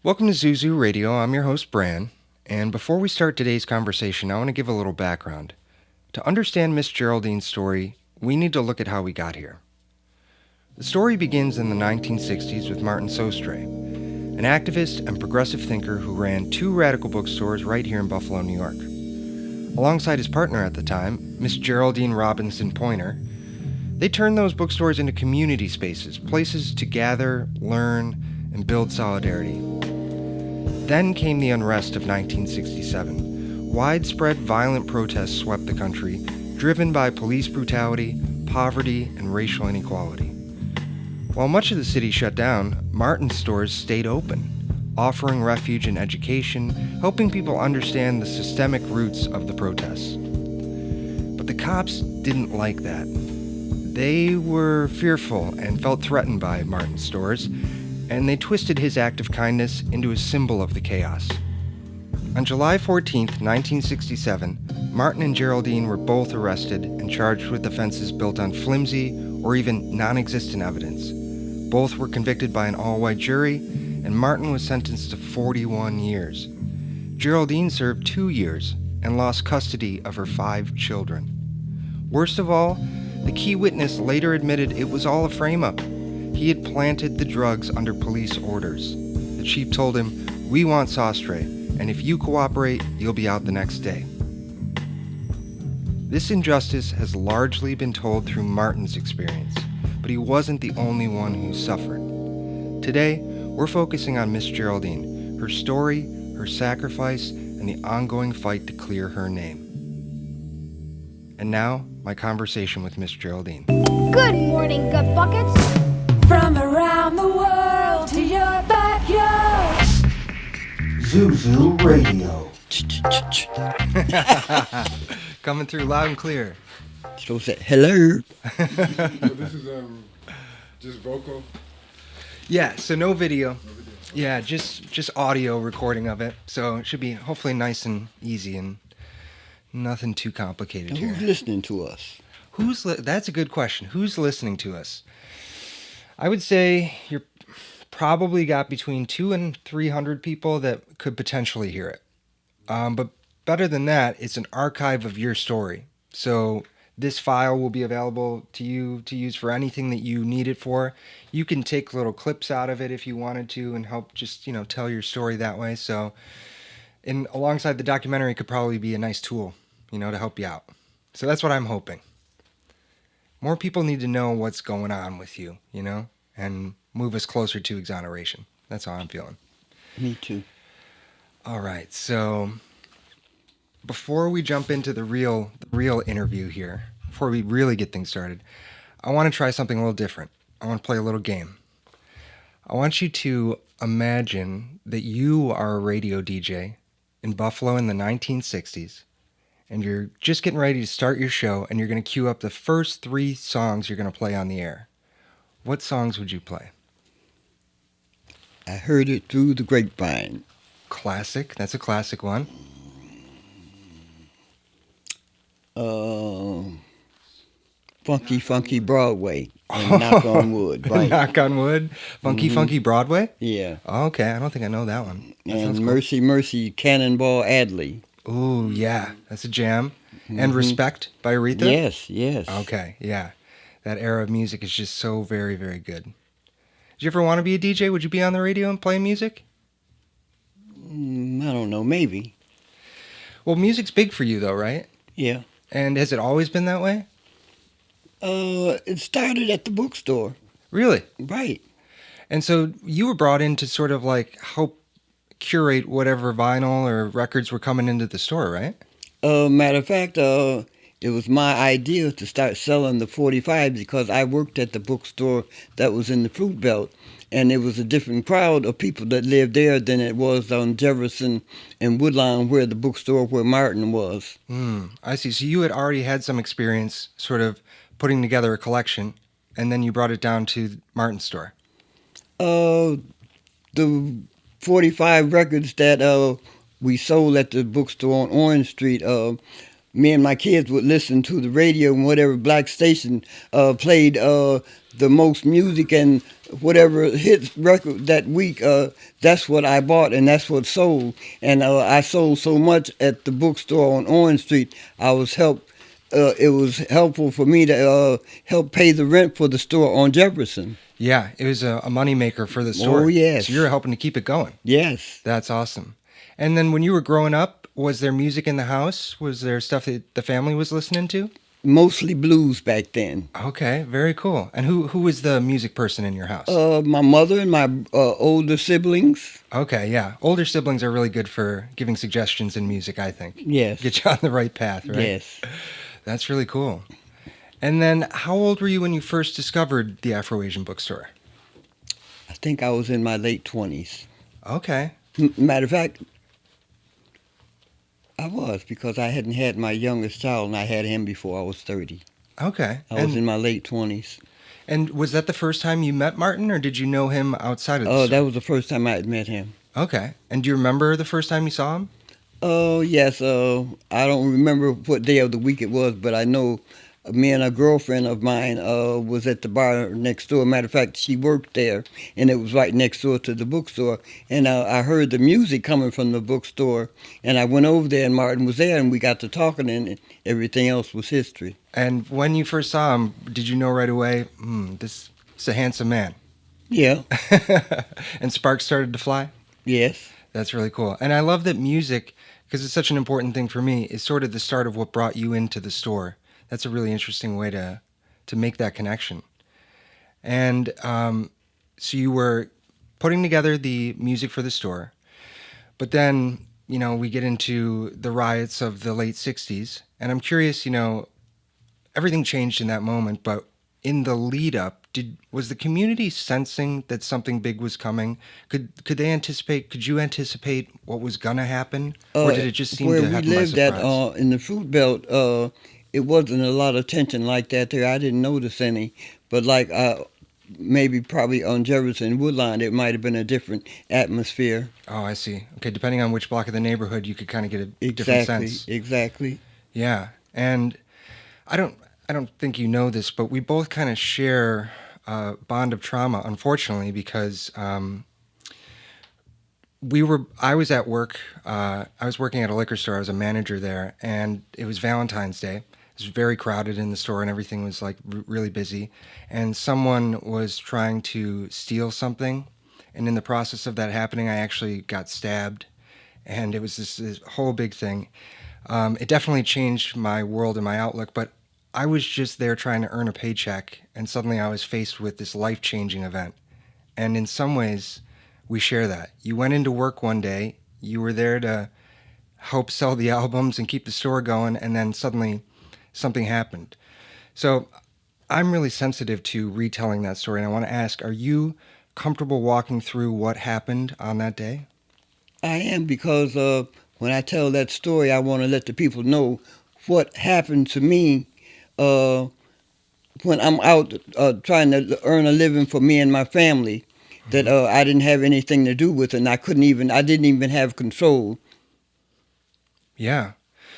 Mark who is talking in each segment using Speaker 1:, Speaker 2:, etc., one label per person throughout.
Speaker 1: Welcome to Zuzu Radio. I'm your host, Bran. And before we start today's conversation, I want to give a little background. To understand Miss Geraldine's story, we need to look at how we got here. The story begins in the 1960s with Martin Sostre, an activist and progressive thinker who ran two radical bookstores right here in Buffalo, New York. Alongside his partner at the time, Miss Geraldine Robinson Pointer, they turned those bookstores into community spaces, places to gather, learn, and build solidarity. Then came the unrest of 1967. Widespread violent protests swept the country, driven by police brutality, poverty, and racial inequality. While much of the city shut down, Martin's stores stayed open, offering refuge and education, helping people understand the systemic roots of the protests. But the cops didn't like that. They were fearful and felt threatened by Martin's stores, and they twisted his act of kindness into a symbol of the chaos. On July 14, 1967, Martin and Geraldine were both arrested and charged with offenses built on flimsy or even nonexistent evidence. Both were convicted by an all-white jury, and Martin was sentenced to 41 years. Geraldine served 2 years and lost custody of her 5 children. Worst of all, the key witness later admitted it was all a frame-up. He had planted the drugs under police orders. The chief told him, "We want Sostre, and if you cooperate, you'll be out the next day." This injustice has largely been told through Martin's experience, but he wasn't the only one who suffered. Today, we're focusing on Miss Geraldine, her story, her sacrifice, and the ongoing fight to clear her name. And now, my conversation with Miss Geraldine.
Speaker 2: Good morning, gut buckets.
Speaker 3: From around the world to your backyard.
Speaker 4: Zuzu Radio.
Speaker 1: Coming through loud and clear.
Speaker 4: So say hello.
Speaker 5: So this is just vocal.
Speaker 1: Yeah, so no video. Yeah, just audio recording of it. So it should be hopefully nice and easy and nothing too complicated
Speaker 4: And
Speaker 1: here.
Speaker 4: who's listening to us?
Speaker 1: That's a good question. Who's listening to us? I would say you're probably got between 200 and 300 people that could potentially hear it. But better than that, it's an archive of your story. So this file will be available to you to use for anything that you need it for. You can take little clips out of it if you wanted to and help just, tell your story that way. So, and alongside the documentary could probably be a nice tool, to help you out. So that's what I'm hoping. More people need to know what's going on with you, and move us closer to exoneration. That's how I'm feeling.
Speaker 4: Me too.
Speaker 1: All right, so before we jump into the real interview here, before we really get things started, I want to try something a little different. I want to play a little game. I want you to imagine that you are a radio DJ in Buffalo in the 1960s, and you're just getting ready to start your show, and you're going to queue up the first 3 songs you're going to play on the air. What songs would you play?
Speaker 4: I heard it through the grapevine.
Speaker 1: Classic. That's a classic one.
Speaker 4: Funky Broadway. And Knock on Wood. Right.
Speaker 1: Knock on Wood. Funky Broadway?
Speaker 4: Yeah.
Speaker 1: Oh, okay, I don't think I know that one. That sounds
Speaker 4: And
Speaker 1: cool.
Speaker 4: Mercy Cannonball Adley.
Speaker 1: Ooh, yeah. That's a jam. And Respect by Aretha?
Speaker 4: Yes.
Speaker 1: Okay, yeah. That era of music is just so very, very good. Did you ever want to be a DJ? Would you be on the radio and play music?
Speaker 4: I don't know, maybe.
Speaker 1: Well, music's big for you, though, right?
Speaker 4: Yeah.
Speaker 1: And has it always been that way?
Speaker 4: It started at the bookstore.
Speaker 1: Really?
Speaker 4: Right.
Speaker 1: And so you were brought in to sort of like help curate whatever vinyl or records were coming into the store, right?
Speaker 4: Matter of fact, it was my idea to start selling the 45s because I worked at the bookstore that was in the Fruit Belt, and it was a different crowd of people that lived there than it was on Jefferson and Woodlawn where the bookstore where Martin was.
Speaker 1: I see. So you had already had some experience sort of putting together a collection, and then you brought it down to Martin's store.
Speaker 4: The 45 records that we sold at the bookstore on Orange Street, me and my kids would listen to the radio, and whatever black station played the most music and whatever hits record that week, that's what I bought and that's what sold. And I sold so much at the bookstore on Orange Street. It was helpful for me to help pay the rent for the store on Jefferson.
Speaker 1: Yeah, it was a moneymaker for the store.
Speaker 4: Oh, yes.
Speaker 1: So you were helping to keep it going.
Speaker 4: Yes.
Speaker 1: That's awesome. And then when you were growing up, was there music in the house? Was there stuff that the family was listening to?
Speaker 4: Mostly blues back then.
Speaker 1: Okay, very cool. And who was the music person in your house?
Speaker 4: My mother and my older siblings.
Speaker 1: Okay, yeah. Older siblings are really good for giving suggestions in music, I think.
Speaker 4: Yes.
Speaker 1: Get you on the right path, right?
Speaker 4: Yes.
Speaker 1: That's really cool. And then how old were you when you first discovered the Afro-Asian bookstore?
Speaker 4: I think I was in my late 20s.
Speaker 1: Okay.
Speaker 4: Matter of fact, I was, because I hadn't had my youngest child, and I had him before I was 30.
Speaker 1: Okay.
Speaker 4: I was in my late 20s.
Speaker 1: And was that the first time you met Martin, or did you know him outside of the
Speaker 4: Oh,
Speaker 1: store?
Speaker 4: that was the first time I had met him.
Speaker 1: Okay. And do you remember the first time you saw him?
Speaker 4: Oh, yes. I don't remember what day of the week it was, but I know me and a girlfriend of mine was at the bar next door. Matter of fact, she worked there, and it was right next door to the bookstore. And I heard the music coming from the bookstore, and I went over there, and Martin was there, and we got to talking, and everything else was history.
Speaker 1: And when you first saw him, did you know right away, this is a handsome man?
Speaker 4: Yeah.
Speaker 1: And sparks started to fly?
Speaker 4: Yes.
Speaker 1: That's really cool. And I love that music, because it's such an important thing for me, is sort of the start of what brought you into the store. That's a really interesting way to make that connection. And so you were putting together the music for the store, but then, we get into the riots of the late 60s, and I'm curious, everything changed in that moment, but in the lead up, was the community sensing that something big was coming? Could you anticipate what was gonna happen? Or did it just seem to happen by surprise?
Speaker 4: Where we lived at in the fruit belt, it wasn't a lot of tension like that there. I didn't notice any. But like probably on Jefferson Woodline, it might have been a different atmosphere.
Speaker 1: Oh, I see. Okay, depending on which block of the neighborhood, you could kind of get a different sense.
Speaker 4: Exactly.
Speaker 1: Yeah, and I don't think you know this, but we both kind of share a bond of trauma, unfortunately, because I was at work. I was working at a liquor store. I was a manager there, and it was Valentine's Day. It was very crowded in the store, and everything was like really busy. And someone was trying to steal something, and in the process of that happening, I actually got stabbed, and it was this whole big thing. It definitely changed my world and my outlook, but I was just there trying to earn a paycheck, and suddenly I was faced with this life-changing event. And in some ways, we share that. You went into work one day, you were there to help sell the albums and keep the store going, and then suddenly something happened. So I'm really sensitive to retelling that story, and I want to ask, are you comfortable walking through what happened on that day?
Speaker 4: I am, because when I tell that story, I want to let the people know what happened to me when I'm out trying to earn a living for me and my family, that I didn't have anything to do with, and I didn't even have control.
Speaker 1: Yeah.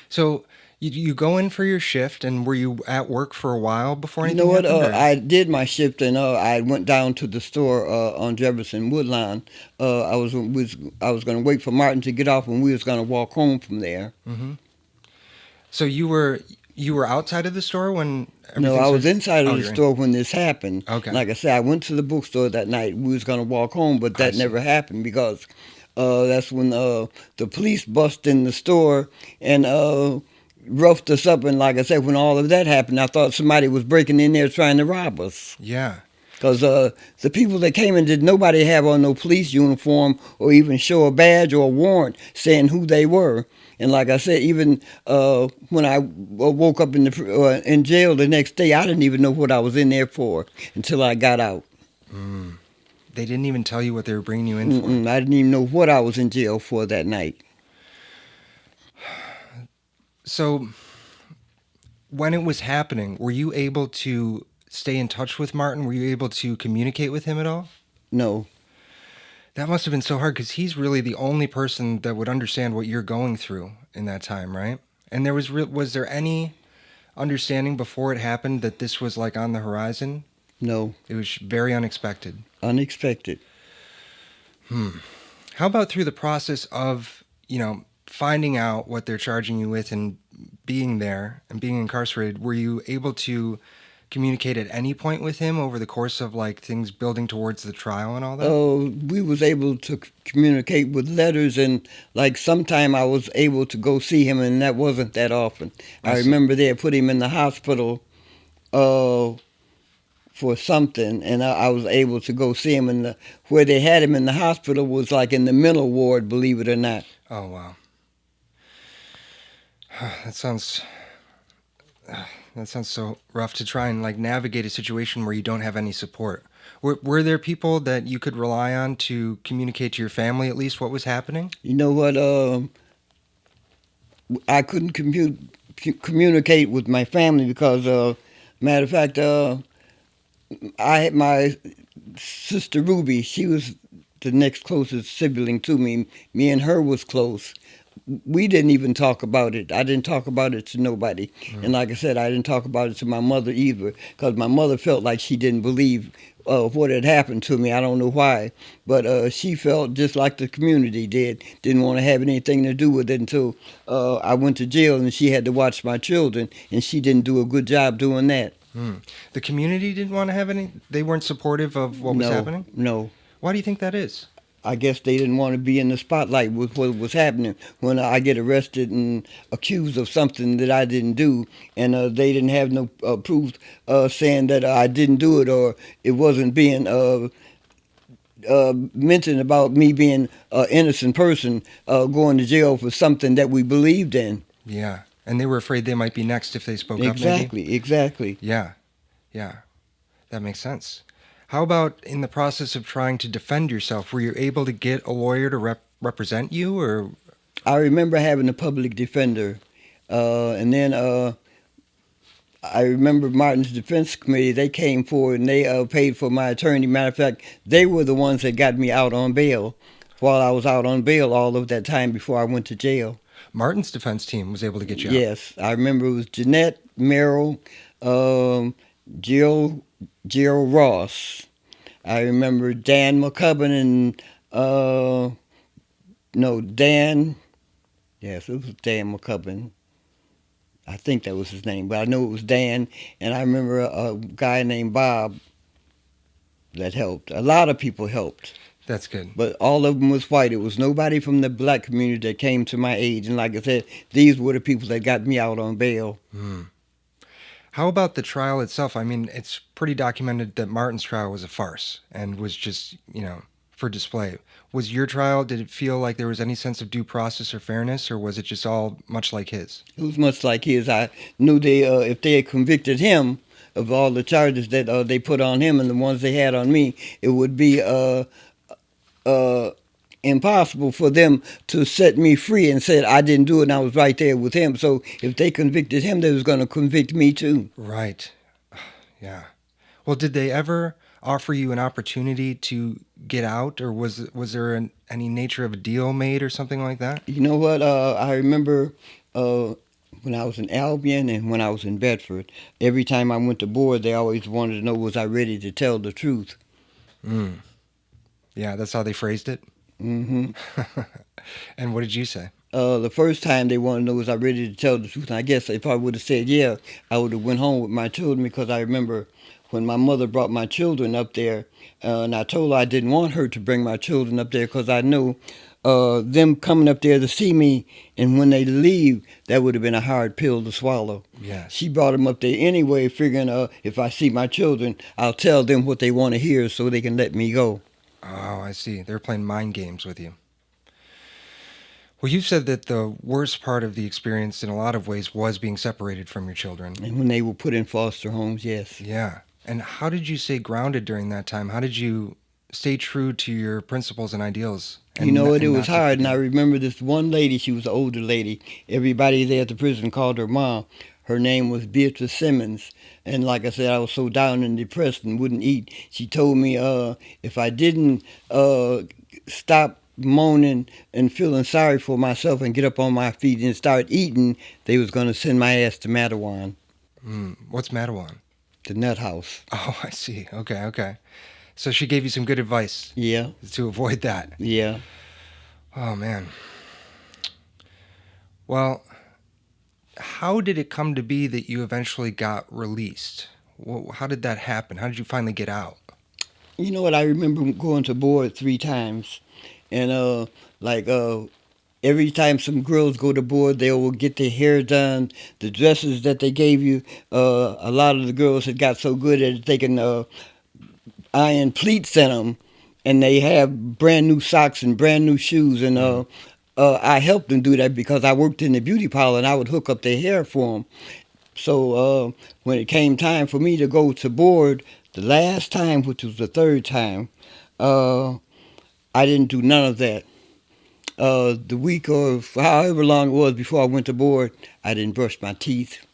Speaker 1: So you go in for your shift, and were you at work for a while before
Speaker 4: You
Speaker 1: anything
Speaker 4: know what?
Speaker 1: happened?
Speaker 4: I did my shift, and I went down to the store on Jefferson Woodline. I was going to wait for Martin to get off, and we was going to walk home from there.
Speaker 1: Mm-hmm. So you were outside of the store when everything
Speaker 4: No, I was
Speaker 1: started?
Speaker 4: inside of
Speaker 1: Oh,
Speaker 4: the
Speaker 1: you're in.
Speaker 4: store when this happened.
Speaker 1: Okay.
Speaker 4: Like I said, I went to the bookstore that night. We was going to walk home, but
Speaker 1: I
Speaker 4: that
Speaker 1: see.
Speaker 4: never happened, because that's when the police bust in the store and roughed us up. And like I said, when all of that happened, I thought somebody was breaking in there trying to rob us.
Speaker 1: Yeah.
Speaker 4: Because the people that came in, did nobody have on no police uniform or even show a badge or a warrant saying who they were. And like I said, even when I woke up in jail the next day, I didn't even know what I was in there for until I got out.
Speaker 1: They didn't even tell you what they were bringing you in for.
Speaker 4: I didn't even know what I was in jail for that night.
Speaker 1: So when it was happening, were you able to stay in touch with Martin? Were you able to communicate with him at all?
Speaker 4: No.
Speaker 1: That must have been so hard, because he's really the only person that would understand what you're going through in that time, right? And was there any understanding before it happened that this was like on the horizon?
Speaker 4: No,
Speaker 1: It was very unexpected.
Speaker 4: unexpected.
Speaker 1: How about through the process of, finding out what they're charging you with and being there and being incarcerated, were you able to communicate at any point with him over the course of like things building towards the trial and all that?
Speaker 4: We was able to communicate with letters, and like sometime I was able to go see him, and that wasn't that often. I
Speaker 1: see.
Speaker 4: remember they had put him in the hospital for something, and I was able to go see him. And where they had him in the hospital was like in the mental ward, believe it or not.
Speaker 1: Oh, wow. That sounds so rough to try and like navigate a situation where you don't have any support. Were there people that you could rely on to communicate to your family at least what was happening?
Speaker 4: You know what? I couldn't communicate with my family because, matter of fact, I had my sister Ruby. She was the next closest sibling to me. Me and her was close. We didn't even talk about it. I didn't talk about it to nobody. And like I said, I didn't talk about it to my mother either, because my mother felt like she didn't believe what had happened to me. I don't know why, but she felt just like the community did. Didn't want to have anything to do with it until I went to jail and she had to watch my children, and she didn't do a good job doing that.
Speaker 1: The community didn't want to have any? They weren't supportive of what was happening?
Speaker 4: No.
Speaker 1: Why do you think that is?
Speaker 4: I guess they didn't want to be in the spotlight with what was happening when I get arrested and accused of something that I didn't do, and they didn't have no proof saying that I didn't do it, or it wasn't being mentioned about me being an innocent person going to jail for something that we believed in.
Speaker 1: Yeah. And they were afraid they might be next if they spoke up, maybe?
Speaker 4: Exactly.
Speaker 1: Yeah. That makes sense. How about in the process of trying to defend yourself? Were you able to get a lawyer to represent you, or?
Speaker 4: I remember having a public defender, and then I remember Martin's defense committee. They came forward and they paid for my attorney. Matter of fact, they were the ones that got me out on bail while I was out on bail all of that time before I went to jail.
Speaker 1: Martin's defense team was able to get you out?
Speaker 4: Yes, I remember it was Jeanette, Merrill, Jill Ross. I remember Dan McCubbin and Dan. Yes, it was Dan McCubbin. I think that was his name, but I know it was Dan. And I remember a guy named Bob that helped. A lot of people helped.
Speaker 1: That's good.
Speaker 4: But all of them was white. It was nobody from the black community that came to my aid. And like I said, these were the people that got me out on bail.
Speaker 1: How about the trial itself? I mean, it's pretty documented that Martin's trial was a farce and was just, for display. Was your trial, did it feel like there was any sense of due process or fairness, or was it just all much like his?
Speaker 4: It was much like his. I knew if they had convicted him of all the charges that they put on him and the ones they had on me, it would be impossible for them to set me free and said I didn't do it and I was right there with him. So if they convicted him, they was going to convict me too.
Speaker 1: Right. Yeah. Well, did they ever offer you an opportunity to get out, or was there any nature of a deal made or something like that?
Speaker 4: You know what? I remember when I was in Albion and when I was in Bedford, every time I went to board, they always wanted to know, was I ready to tell the truth?
Speaker 1: Yeah, that's how they phrased it?
Speaker 4: Mm-hmm.
Speaker 1: And what did you say?
Speaker 4: The first time they wanted to know, was I ready to tell the truth? And I guess if I would have said yeah, I would have went home with my children, because I remember when my mother brought my children up there, and I told her I didn't want her to bring my children up there because I knew them coming up there to see me, and when they leave, that would have been a hard pill to swallow.
Speaker 1: Yes.
Speaker 4: She brought them up there anyway, figuring if I see my children, I'll tell them what they want to hear so they can let me go.
Speaker 1: Oh, I see. They're playing mind games with you. Well, you said that the worst part of the experience in a lot of ways was being separated from your children.
Speaker 4: And when they were put in foster homes, yes.
Speaker 1: Yeah. And how did you stay grounded during that time? How did you stay true to your principles and ideals?
Speaker 4: You know what? It was hard. And I remember this one lady, she was an older lady. Everybody there at the prison called her Mom. Her name was Beatrice Simmons. And like I said, I was so down and depressed and wouldn't eat. She told me if I didn't stop moaning and feeling sorry for myself and get up on my feet and start eating, they was going to send my ass to Mattawan,
Speaker 1: What's Matawan?
Speaker 4: the nut house.
Speaker 1: Oh, I see. Okay, okay. So she gave you some good advice
Speaker 4: Yeah,
Speaker 1: to avoid that.
Speaker 4: yeah.
Speaker 1: Oh, man. Well, how did it come to be that you eventually got released? How did that happen? How did you finally get out?
Speaker 4: You know what? I remember going to board 3 times, and every time some girls go to board, they will get their hair done. The dresses that they gave you, a lot of the girls had got so good at it, they can iron pleats in them, and they have brand new socks and brand new shoes. And I helped them do that because I worked in the beauty parlor, and I would hook up their hair for them. So when it came time for me to go to board, the last time, which was the 3rd time, I didn't do none of that. The week or however long it was before I went to board, I didn't brush my teeth.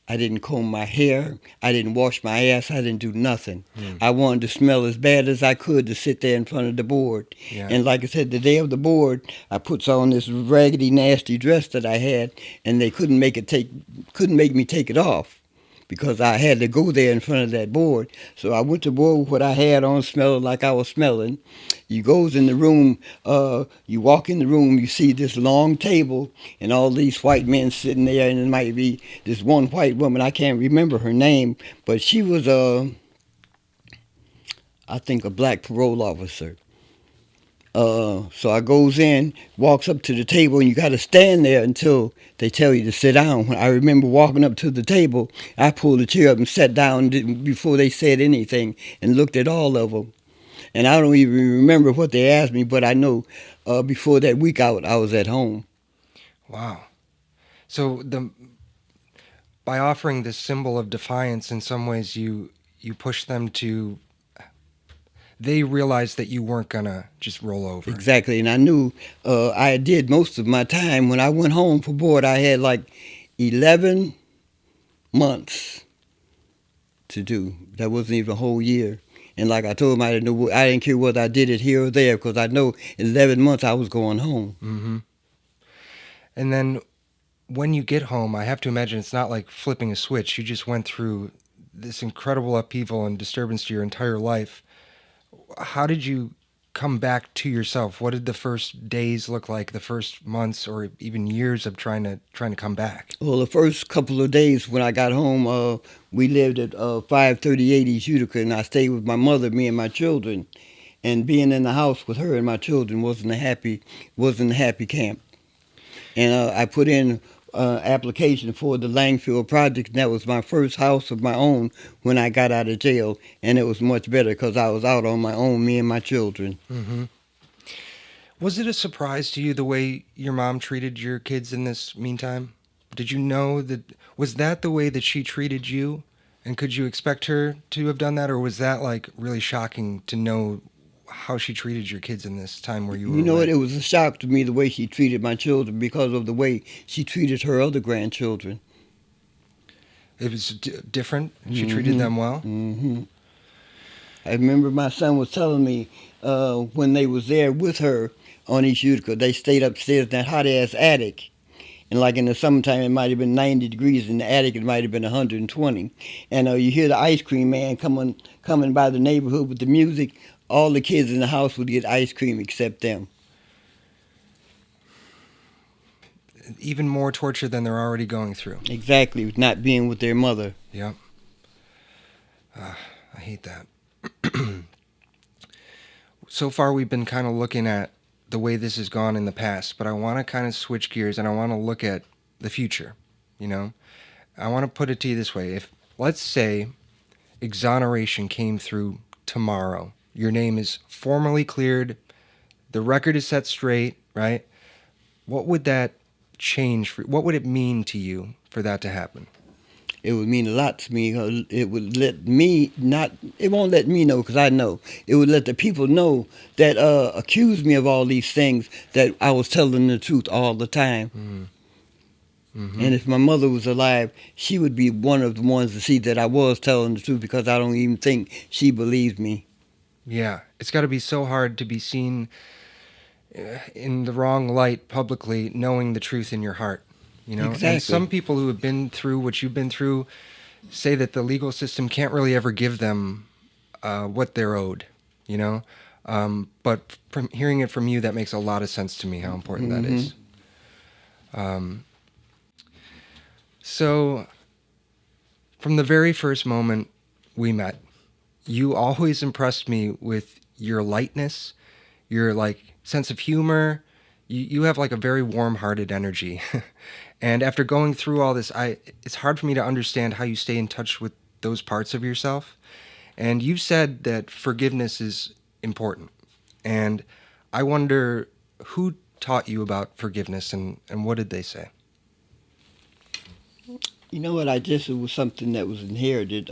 Speaker 4: I didn't comb my hair. I didn't wash my ass. I didn't do nothing. I wanted to smell as bad as I could to sit there in front of the board.
Speaker 1: Yeah.
Speaker 4: And like I said, the day of the board, I put on this raggedy, nasty dress that I had, and they couldn't make me take it off because I had to go there in front of that board. So I went to board with what I had on, smelling like I was smelling. You goes in the room, you walk in the room, you see this long table and all these white men sitting there, and it might be this one white woman, I can't remember her name, but she was, I think, a black parole officer. So I goes in, walks up to the table, and you got to stand there until they tell you to sit down. When I remember walking up to the table, I pulled the chair up and sat down before they said anything and looked at all of them. And I don't even remember what they asked me, but I know before that week out, I was at home.
Speaker 1: Wow. So by offering this symbol of defiance, in some ways you pushed them to. They realized that you weren't gonna just roll over.
Speaker 4: Exactly, and I knew I did most of my time. When I went home for board, I had like 11 months to do. That wasn't even a whole year. And like I told them, I didn't care whether I did it here or there because I know in 11 months I was going home.
Speaker 1: Mm-hmm. And then when you get home, I have to imagine it's not like flipping a switch. You just went through this incredible upheaval and disturbance to your entire life. How did you come back to yourself? What did the first days look like, the first months or even years of trying to come back?
Speaker 4: Well, the first couple of days when I got home, we lived at 538 East Utica, and I stayed with my mother, me and my children. And being in the house with her and my children wasn't a happy camp. And I put in application for the Langfield project, and that was my first house of my own when I got out of jail, and it was much better because I was out on my own, me and my children.
Speaker 1: Mm-hmm. Was it a surprise to you the way your mom treated your kids in this meantime? Did you know was that the way that she treated you? And could you expect her to have done that, or was that like really shocking to know how she treated your kids in this time where you were
Speaker 4: You know
Speaker 1: away?
Speaker 4: what? It was a shock to me the way she treated my children because of the way she treated her other grandchildren.
Speaker 1: It was different? She treated them well?
Speaker 4: Mm-hmm. I remember my son was telling me when they was there with her on East Utica, they stayed upstairs in that hot-ass attic. And like in the summertime, it might have been 90 degrees. In the attic, it might have been 120. And you hear the ice cream man coming by the neighborhood with the music. All the kids in the house would get ice cream except them.
Speaker 1: Even more torture than they're already going through.
Speaker 4: Exactly, with not being with their mother.
Speaker 1: Yep. I hate that. So far, we've been kind of looking at the way this has gone in the past, but I want to kind of switch gears and I want to look at the future. You know, I want to put it to you this way: if let's say exoneration came through tomorrow, your name is formally cleared, the record is set straight, right? What would that change for? What would it mean to you for that to happen?
Speaker 4: It would mean a lot to me. It would let me not. It won't let me know because I know. It would let the people know that accuse me of all these things that I was telling the truth all the time. Mm-hmm. And if my mother was alive, she would be one of the ones to see that I was telling the truth because I don't even think she believed me.
Speaker 1: Yeah, it's got to be so hard to be seen in the wrong light publicly, knowing the truth in your heart.
Speaker 4: Exactly.
Speaker 1: And some people who have been through what you've been through say that the legal system can't really ever give them what they're owed. But from hearing it from you, that makes a lot of sense to me. How important that is. So, from the very first moment we met, you always impressed me with your lightness, your sense of humor. You have a very warm-hearted energy. And after going through all this, it's hard for me to understand how you stay in touch with those parts of yourself. And you've said that forgiveness is important. And I wonder who taught you about forgiveness and what did they say?
Speaker 4: You know what? I guess it was something that was inherited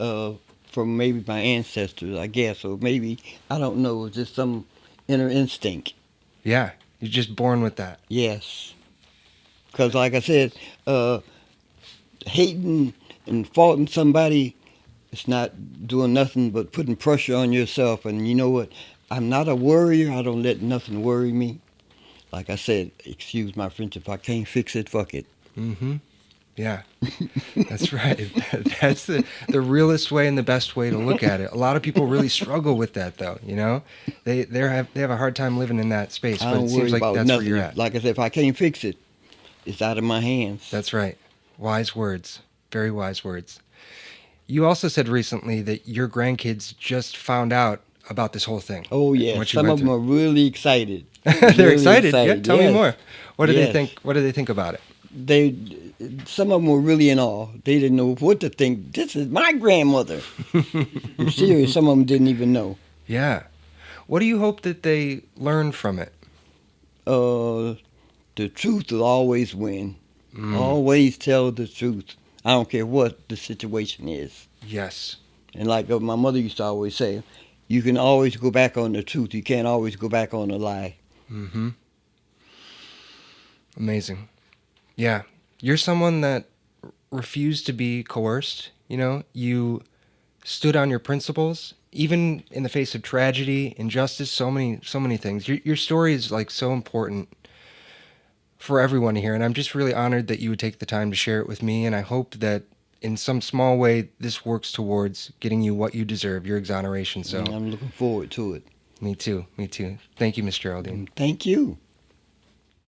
Speaker 4: from maybe my ancestors, I guess, or maybe, I don't know, it was just some inner instinct.
Speaker 1: Yeah, you're just born with that.
Speaker 4: Yes. Because like I said, hating and faulting somebody, it's not doing nothing but putting pressure on yourself. And you know what? I'm not a worrier. I don't let nothing worry me. Like I said, excuse my French, if I can't fix it, fuck it.
Speaker 1: Mm-hmm. Yeah, that's right. That's the realest way and the best way to look at it. A lot of people really struggle with that, though. They have a hard time living in that space.
Speaker 4: I
Speaker 1: But
Speaker 4: don't
Speaker 1: it
Speaker 4: worry
Speaker 1: seems like
Speaker 4: about
Speaker 1: that's
Speaker 4: nothing.
Speaker 1: where you're at.
Speaker 4: Like I said, if I can't fix it, it's out of my hands.
Speaker 1: That's right. Wise words. Very wise words. You also said recently that your grandkids just found out about this whole thing.
Speaker 4: Oh
Speaker 1: and
Speaker 4: yeah,
Speaker 1: what you
Speaker 4: some
Speaker 1: went
Speaker 4: of them
Speaker 1: through.
Speaker 4: are really excited.
Speaker 1: They're
Speaker 4: Really
Speaker 1: excited. Yeah, tell me
Speaker 4: yes.
Speaker 1: more. What do they
Speaker 4: Yes.
Speaker 1: think? What do they think about it?
Speaker 4: Some of them were really in awe. They didn't know what to think. This is my grandmother. I'm serious. Some of them didn't even know.
Speaker 1: Yeah. What do you hope that they learn from it?
Speaker 4: The truth will always win. Always tell the truth. I don't care what the situation is.
Speaker 1: Yes.
Speaker 4: And like my mother used to always say, you can always go back on the truth. You can't always go back on a lie.
Speaker 1: Mm-hmm. Amazing. Yeah. You're someone that refused to be coerced. You stood on your principles, even in the face of tragedy, injustice, so many things. Your story is so important for everyone to hear, and I'm just really honored that you would take the time to share it with me, and I hope that in some small way this works towards getting you what you deserve, your exoneration. So
Speaker 4: And I'm looking forward to it.
Speaker 1: Me too. Thank you, Miss Geraldine.
Speaker 4: Thank you.